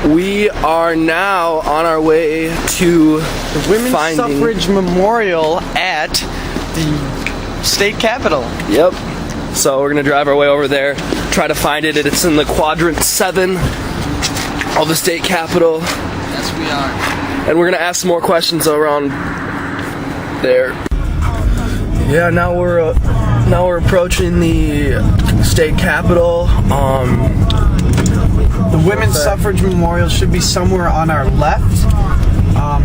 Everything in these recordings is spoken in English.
We are now on our way to the Women's Suffrage Memorial at the state capitol. Yep. So we're gonna drive our way over there, try to find it. It's in the quadrant 7 of the state capitol. Yes, we are. And we're gonna ask some more questions around there. Yeah, now we're approaching the state capitol. The Women's Suffrage Memorial should be somewhere on our left.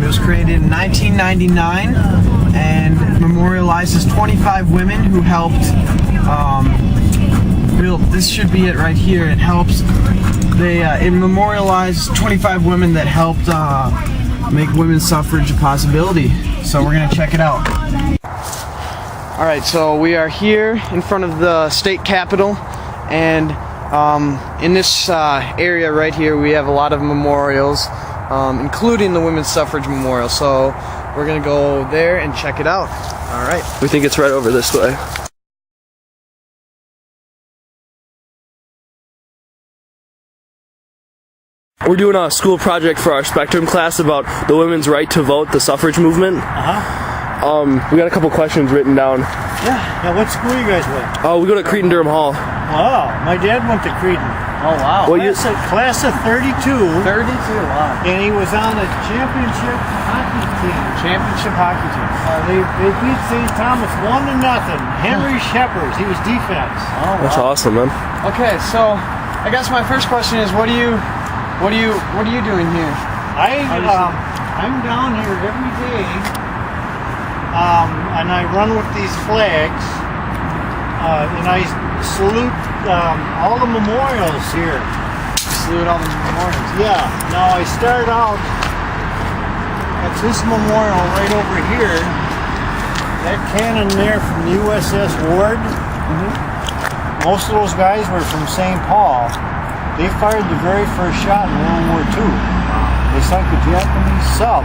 It was created in 1999 and memorializes 25 women who helped. This should be it right here. It helps. It memorialized 25 women that helped make women's suffrage a possibility. So we're gonna check it out. All right, so we are here in front of the state capitol, and in this area right here, we have a lot of memorials, including the Women's Suffrage Memorial. So we're gonna go there and check it out. All right. We think it's right over this way. We're doing a school project for our Spectrum class about the women's right to vote, the suffrage movement. We got a couple questions written down. Yeah, what school you guys with? Oh, we go to Cretin-Durham Hall. Oh, my dad went to Cretin. Oh wow. Well, Class of 32. 32. Wow. And he was on the championship hockey team. Championship hockey team. They beat St. Thomas 1-0. Henry Shepard, he was defense. Oh, wow. That's awesome, man. Okay, so I guess my first question is, what are you doing here? I'm down here every day, and I run with these flags, and I salute all the memorials here. Salute all the memorials. Yeah. Now I start out at this memorial right over here. That cannon there from the USS Ward. Most of those guys were from St. Paul. They fired the very first shot in World War II. They sunk a Japanese sub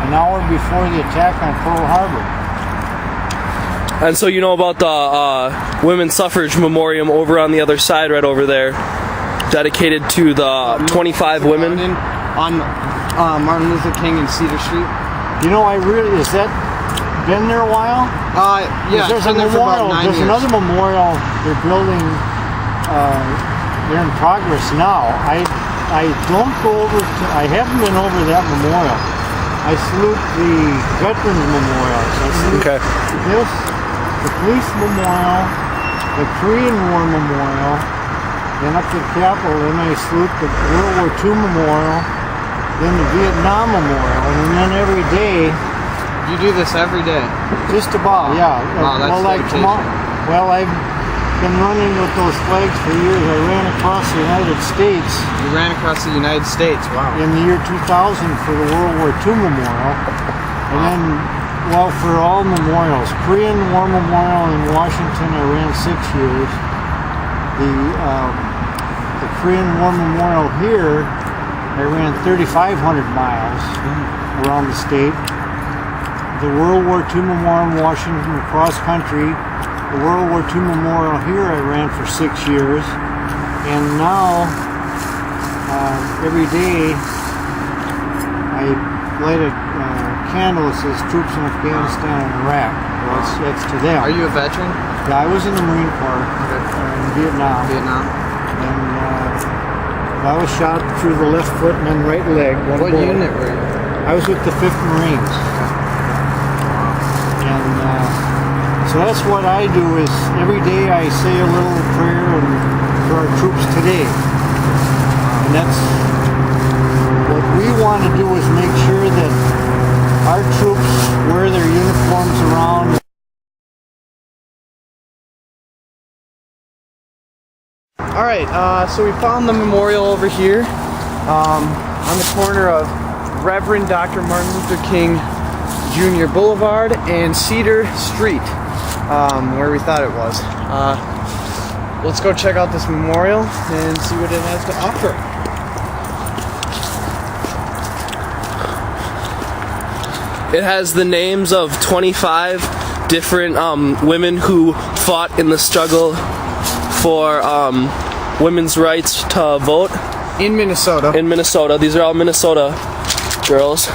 an hour before the attack on Pearl Harbor. And so you know about the Women's Suffrage Memorial over on the other side, right over there, dedicated to the 25 women. On Martin Luther King and Cedar Street. You know, has that been there a while? Yeah, there's a memorial. There's another memorial they're building. They're in progress now. I don't go over to. I haven't been over that memorial. I salute the Veterans Memorials. I salute this, the Police Memorial, the Korean War Memorial, then up to the Capitol. Then I salute the World War II Memorial, then the Vietnam Memorial, and then every day. You do this every day? Just about, yeah. Wow, that's dedication. I've been running with those flags for years. I ran across the United States. You ran across the United States, wow. In the year 2000 for the World War II Memorial. And then, well, for all memorials. Korean War Memorial in Washington, I ran 6 years. The Korean War Memorial here, I ran 3,500 miles around the state. The World War II Memorial in Washington, cross country. The World War II Memorial here I ran for 6 years. And now, every day, I light a candle that says troops in Afghanistan and Iraq. Well, it's to them. Are you a veteran? Yeah, I was in the Marine Corps in Vietnam. And I was shot through the left foot and then right leg. What unit were you? I was with the 5th Marines. And so that's what I do is every day I say a little prayer for our troops today. And that's what we want to do is make sure that our troops wear their uniforms around. All right, so we found the memorial over here on the corner of Reverend Dr. Martin Luther King Jr. Boulevard and Cedar Street, where we thought it was. Let's go check out this memorial and see what it has to offer. It has the names of 25 different women who fought in the struggle for women's rights to vote. In Minnesota. In Minnesota. These are all Minnesota girls.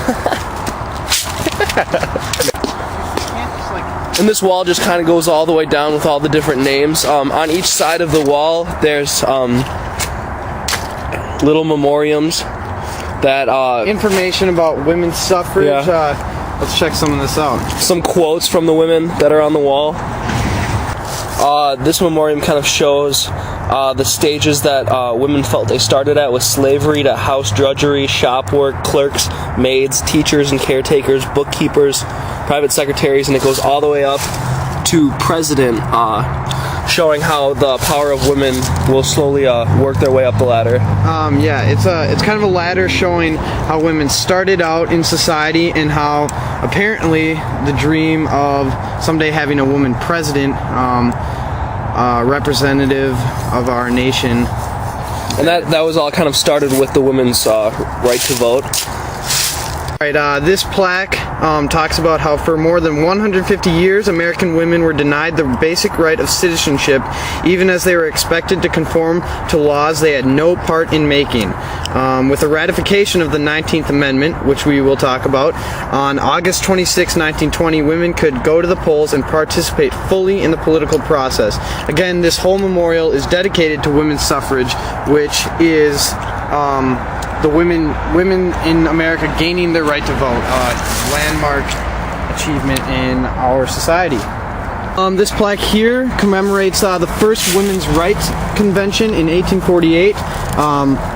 And this wall just kind of goes all the way down with all the different names. On each side of the wall, there's little memoriams that Information about women's suffrage. Yeah. Let's check some of this out. Some quotes from the women that are on the wall. This memoriam kind of shows the stages that women felt they started at, with slavery to house drudgery, shop work, clerks, maids, teachers and caretakers, bookkeepers, private secretaries, and it goes all the way up to president, showing how the power of women will slowly work their way up the ladder. Yeah, it's kind of a ladder showing how women started out in society and how apparently the dream of someday having a woman president, representative of our nation. And that was all kind of started with the women's right to vote. Alright, this plaque talks about how for more than 150 years American women were denied the basic right of citizenship, even as they were expected to conform to laws they had no part in making. With the ratification of the 19th Amendment, which we will talk about, on August 26, 1920, women could go to the polls and participate fully in the political process. Again, this whole memorial is dedicated to women's suffrage, which is the women in America gaining their right to vote, landmark achievement in our society. This plaque here commemorates the first Women's Rights Convention in 1848,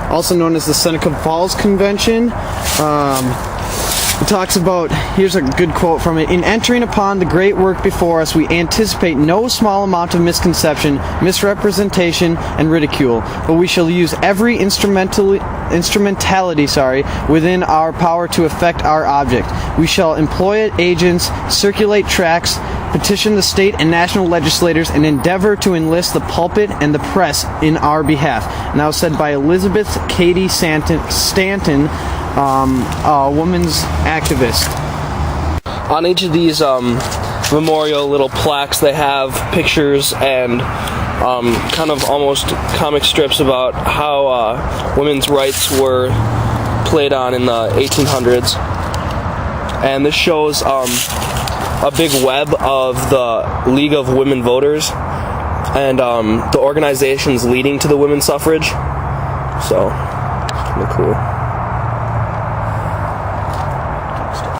also known as the Seneca Falls Convention. It talks about, here's a good quote from it: "In entering upon the great work before us, we anticipate no small amount of misconception, misrepresentation, and ridicule, but we shall use every instrumentality within our power to effect our object. We shall employ agents, circulate tracts, petition the state and national legislators, and endeavor to enlist the pulpit and the press in our behalf." Now said by Elizabeth Cady Stanton, a woman's activist. On each of these memorial little plaques, they have pictures and kind of almost comic strips about how women's rights were played on in the 1800s. And this shows a big web of the League of Women Voters and the organizations leading to the women's suffrage. So, it's kind of cool.